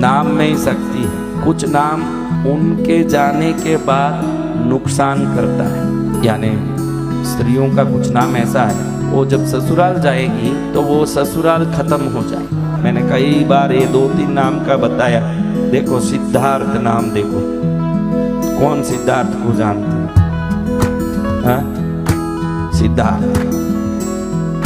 नाम में ही शक्ति है। कुछ नाम उनके जाने के बाद नुकसान करता है, यानी स्त्रियों का कुछ नाम ऐसा है वो जब ससुराल जाएगी तो वो ससुराल खत्म हो जाए। मैंने कई बार ये 2-3 नाम का बताया। देखो सिद्धार्थ नाम, देखो कौन सिद्धार्थ को जानते हैं? सिद्धार्थ,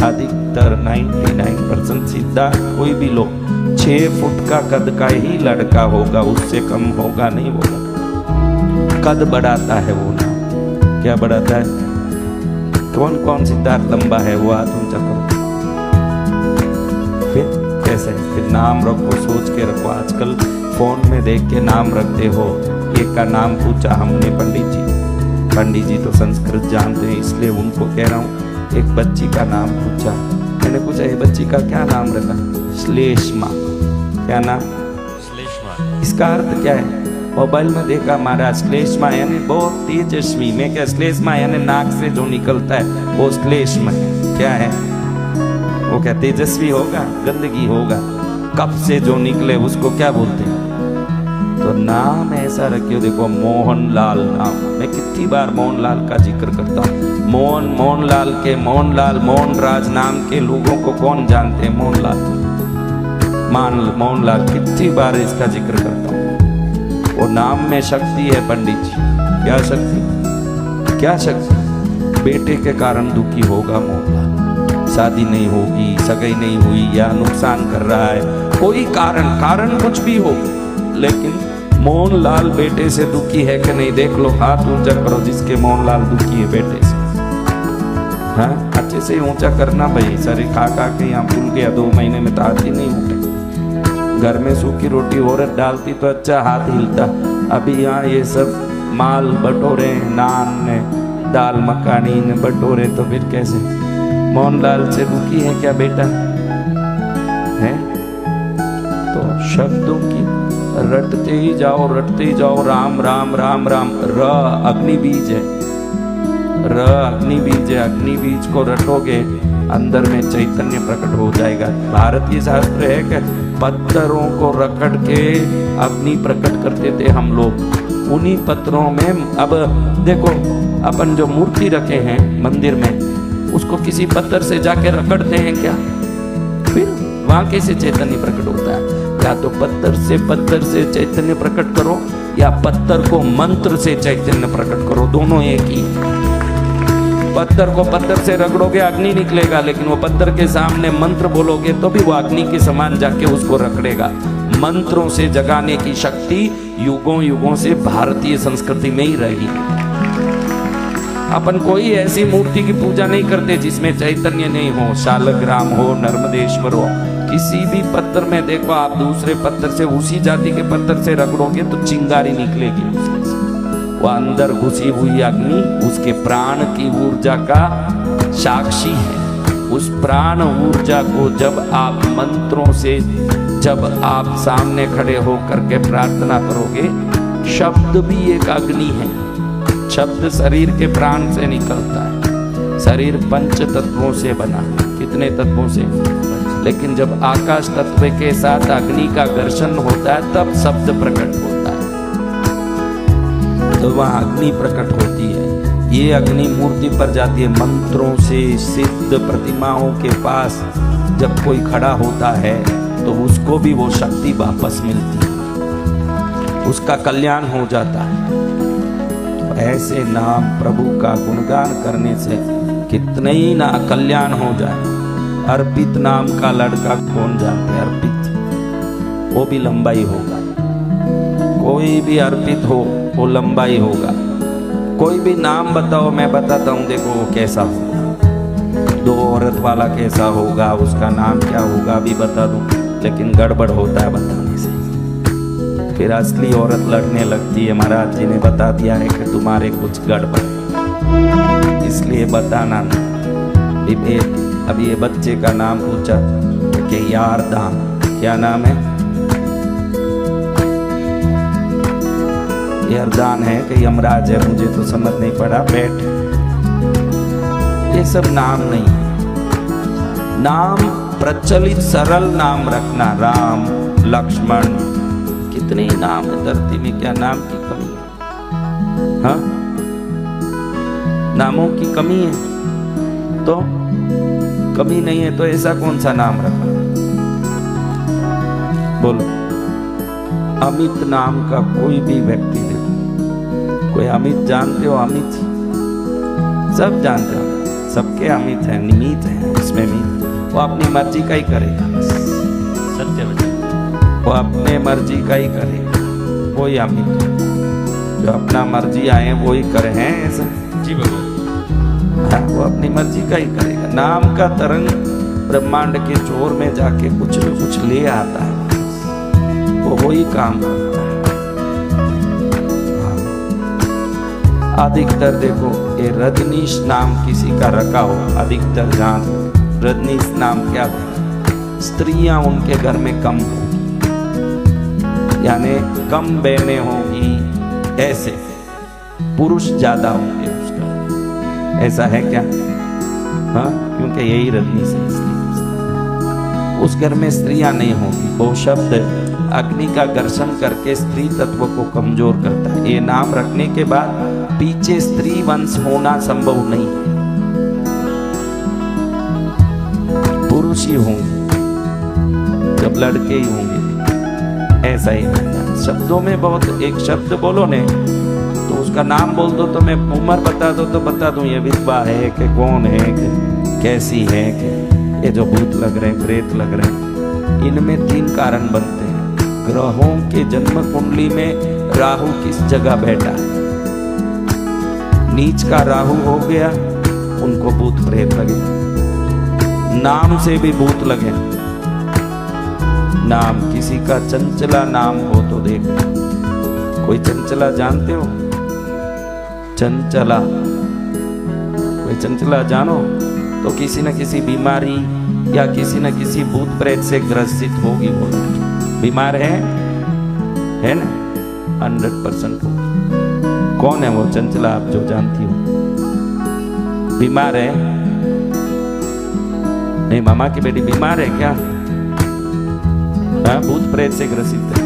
अधिकतर 99% सिद्धार्थ कोई भी लोग 6 फुट का कद का ही लड़का होगा, उससे कम होगा नहीं वो लड़का। कद बढ़ाता है वो नाम। क्या बढ़ाता है? कौन कौन सिद्धार्थ लंबा है वो हाथ ऊंचा करो। फिर कैसे? फिर नाम रखो, सोच के रखो। आजकल फोन में देख के नाम रखते हो। एक का नाम पूछा हमने पंडित जी तो संस्कृत जानते हैं इसलिए उनको कह रहा हूँ। एक बच्ची का नाम पूछा, मैंने पूछा ये बच्ची का क्या नाम रखा? श्लेष्मा। क्या नाम? श्लेष्मा। इसका अर्थ क्या है? मोबाइल में देखा महाराज, श्लेष्मा यानी बहुत तेजस्वी। मैं क्या, श्लेष्मा यानी नाक से जो निकलता है वो श्लेष्मा क्या है? वो क्या तेजस्वी होगा? गंदगी होगा। कप से जो निकले उसको क्या बोलते हैं? तो नाम ऐसा रखियो। देखो मोहनलाल नाम, मैं कितनी बार मोहनलाल का जिक्र करता हूँ। मोहनलाल के मोहनराज नाम के लोगों को कौन जानते हैं? मोहनलाल कितनी बार इसका जिक्र करता हूँ। वो नाम में शक्ति है पंडित जी। क्या शक्ति? क्या शक्ति? बेटे के कारण दुखी होगा मोहनलाल, शादी नहीं होगी, सगाई नहीं हुई या नुकसान कर रहा है, कोई कारण कुछ भी हो, लेकिन मोहनलाल बेटे से दुखी है कि नहीं देख लो। हाथ ऊंचा करो जिसके मोहनलाल दुखी है बेटे से। हाँ, अच्छे से ऊंचा करना भाई। सारे खा के यहाँ भूल गया, 2 महीने में तो हाथ ही नहीं उठे। घर में सूखी रोटी औरत डालती तो अच्छा हाथ हिलता। अभी यहाँ ये सब माल बटोरे, नान दाल मखानी ने बटोरे, तो फिर कैसे? मोहनलाल से दुखी है क्या बेटा? है तो शब्दों की रटते ही जाओ। राम राम राम राम। र अग्नि बीज है, अग्नि बीज को रटोगे अंदर में चैतन्य प्रकट हो जाएगा। भारतीय शास्त्र है कि पत्थरों को रगड़ के अग्नि प्रकट करते थे हम लोग। उन्हीं पत्थरों में अब देखो अपन जो मूर्ति रखे हैं मंदिर में, उसको किसी पत्थर से जाके रगड़ते हैं क्या? फिर वहां कैसे चैतन्य प्रकट होता है? या तो पत्थर से चैतन्य प्रकट करो, या पत्थर को मंत्र से चैतन्य प्रकट करो। दोनों एक ही। पत्थर को पत्थर से रगड़ोगे अग्नि निकलेगा, लेकिन वो पत्थर के सामने मंत्र बोलोगे तो भी वो अग्नि के समान जाके उसको रगड़ेगा। मंत्रों से जगाने की शक्ति युगों से भारतीय संस्कृति में ही रही। अपन कोई ऐसी मूर्ति की पूजा नहीं करते जिसमें चैतन्य नहीं हो। शालग्राम हो, नर्मदेश्वर हो, किसी भी पत्थर में देखो आप दूसरे पत्थर से, उसी जाति के पत्थर से रगड़ोगे तो चिंगारी निकलेगी उसमें से। वो अंदर घुसी हुई अग्नि उसके प्राण की ऊर्जा का साक्षी है। उस प्राण ऊर्जा को जब आप मंत्रों से, जब आप सामने खड़े होकर के प्रार्थना करोगे, शब्द भी एक अग्नि है। शब्द शरीर के प्राण से निकलता है। शरीर 5 तत्वों से बना। कितने तत्वों से? लेकिन जब आकाश तत्व के साथ अग्नि का घर्षण होता है तब शब्द प्रकट होता है, तो वहाँ अग्नि प्रकट होती है। ये अग्नि मूर्ति पर जाती है। मंत्रों से सिद्ध प्रतिमाओं के पास जब कोई खड़ा होता है तो उसको भी वो शक्ति वापस मिलती है, उसका कल्याण हो जाता है। तो ऐसे नाम प्रभु का गुणगान करने से कितने ही ना कल्याण हो जाए। अर्पित नाम का लड़का कौन जानते हैं? अर्पित, वो भी लंबाई होगा। कोई भी अर्पित हो वो लंबाई होगा। कोई भी नाम बताओ, मैं बताता हूँ, देखो वो कैसा होगा। 2 औरत वाला कैसा होगा, उसका नाम क्या होगा भी बता दूं, लेकिन गड़बड़ होता है बताने से। फिर असली औरत लड़ने लगती है। महाराज जी ने बता दिया है कि तुम्हारे कुछ गड़बड़, इसलिए बताना नहीं। अब ये बच्चे का नाम पूछा कि यारदान, क्या नाम है? यारदान है कि यमराज है, मुझे तो समझ नहीं पड़ा। बैठ, ये सब नाम नहीं है। नाम प्रचलित सरल नाम रखना। राम, लक्ष्मण, इतने ही नाम है धरती में, क्या नाम की कमी है? हाँ, नामों की कमी है? तो कमी नहीं है तो ऐसा कौन सा नाम रखा? बोलो। अमित नाम का कोई भी व्यक्ति देखो, कोई अमित जानते हो? अमित सब जानते हो, सबके अमित है, निमित है, इसमें भी वो अपनी मर्जी का ही करेगा। सत्य वचन, वो अपने मर्जी का ही करेगा, वो ही अमित जो अपना मर्जी आए वो ही करे हैं ऐसा। जी भगवान। हाँ, वो अपनी मर्जी का ही करेगा। नाम का तरंग ब्रह्मांड के जोर में जाके कुछ न कुछ ले आता है, वो वही काम करता है। अधिकतर देखो ये रजनीश नाम किसी का रखा हो, अधिकतर जान रजनीश नाम क्या होता, स्त्रियां उनके घर में कम होगी, यानी कम बहनें होंगी, ऐसे पुरुष ज्यादा होंगे उसका, ऐसा है क्या? हाँ, क्योंकि यही रजनीश है, इसलिए उस घर में स्त्रियां नहीं होगी। वो शब्द अग्नि का घर्षण करके स्त्री तत्व को कमजोर करता है। ये नाम रखने के बाद पीछे स्त्री वंश होना संभव नहीं है, पुरुष ही होंगे, जब लड़के ही होंगे, ऐसा ही होता है। शब्दों में बहुत, एक शब्द बोलो ने तो उसका नाम बोल दो, तो मैं उम्र बता दो तो बता दूं ये विधवा है कि कौन है कि कैसी है कि ये जो भूत लग रहे हैं, प्रेत लग रहे हैं। इनमें 3 कारण बनते हैं। ग्रहों के जन्म कुंडली में राहु किस जगह बैठा है, नीच का राहु हो गया, उनको भूत प्रेत लगे। नाम से भी भूत लगे। नाम किसी का चंचला नाम हो तो देख, कोई चंचला जानते हो? चंचला, कोई चंचला जानो तो किसी न किसी बीमारी या किसी न किसी भूत प्रेत से ग्रसित होगी। वो बीमार है ना? 100% हो। कौन है वो चंचला, आप जो जानती हो? बीमार है? नहीं, मामा की बेटी बीमार है क्या? हाँ, भूत प्रेत से ग्रसित है।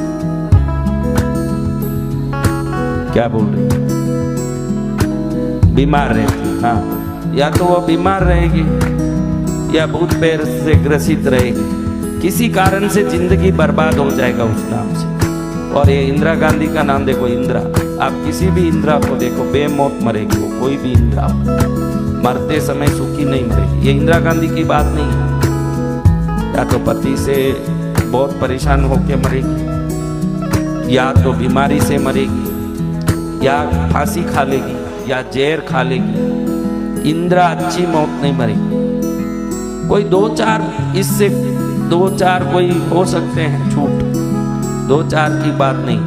क्या बोल रही? बीमार रहती। हाँ, या तो वो बीमार रहेगी या भूत प्रेत से ग्रसित रहेगी। किसी कारण से जिंदगी बर्बाद हो जाएगा उस नाम से। और ये इंदिरा गांधी का नाम देखो, इंदिरा, आप किसी भी इंदिरा को देखो, बेमौत मरेगी वो, कोई भी इंदिरा मरते समय सुखी नहीं मरेगी। ये इंदिरा गांधी की बात नहीं है। या तो पति से बहुत परेशान होकर मरेगी, या तो बीमारी से मरेगी, या फांसी खा लेगी, या जहर खा लेगी। इंदिरा अच्छी मौत नहीं मरेगी। कोई 2-4 इससे 2-4 कोई हो सकते हैं छूट, 2-4 की बात नहीं।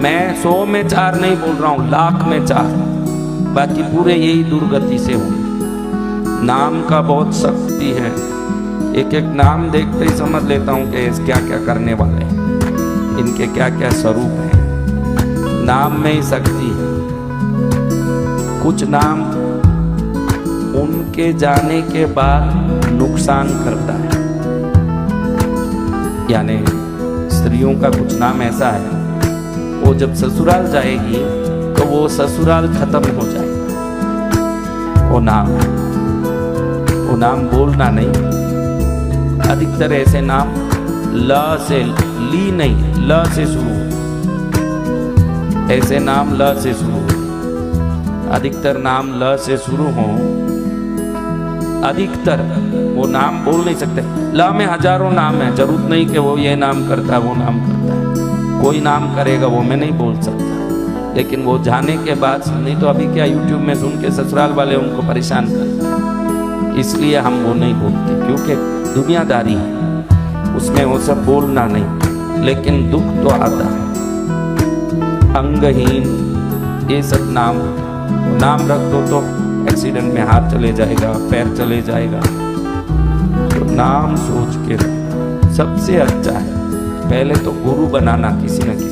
मैं 100 में 4 नहीं बोल रहा हूँ, लाख में 4, बाकी पूरे यही दुर्गति से होंगे। नाम का बहुत शक्ति है। एक एक नाम देखते ही समझ लेता हूँ कि क्या क्या करने वाले हैं, इनके क्या क्या स्वरूप हैं। नाम में ही शक्ति है। कुछ नाम उनके जाने के बाद नुकसान करता है, यानी स्त्रियों का कुछ नाम ऐसा है, वो जब ससुराल जाएगी तो वो ससुराल खत्म हो जाएगा। वो नाम बोलना नहीं। अधिकतर ऐसे नाम ल से, ली नहीं, ल से शुरू, ऐसे नाम ल से शुरू। अधिकतर नाम ल से शुरू हो, अधिकतर वो नाम बोल नहीं सकते। ल में हजारों नाम है, जरूरत नहीं कि वो ये नाम करता है वो नाम करता है। कोई नाम करेगा वो मैं नहीं बोल सकता, लेकिन वो जाने के बाद, नहीं तो अभी क्या यूट्यूब में सुन के ससुराल वाले उनको परेशान करते हैं, इसलिए हम वो नहीं बोलते, क्योंकि दुनियादारी है, उसमें वो सब बोलना नहीं। लेकिन दुख तो आता है। अंगहीन, ये सब नाम रख दो तो एक्सीडेंट में हाथ चले जाएगा, पैर चले जाएगा। तो नाम सोच के सबसे अच्छा है पहले तो गुरु बनाना किसी न किसी।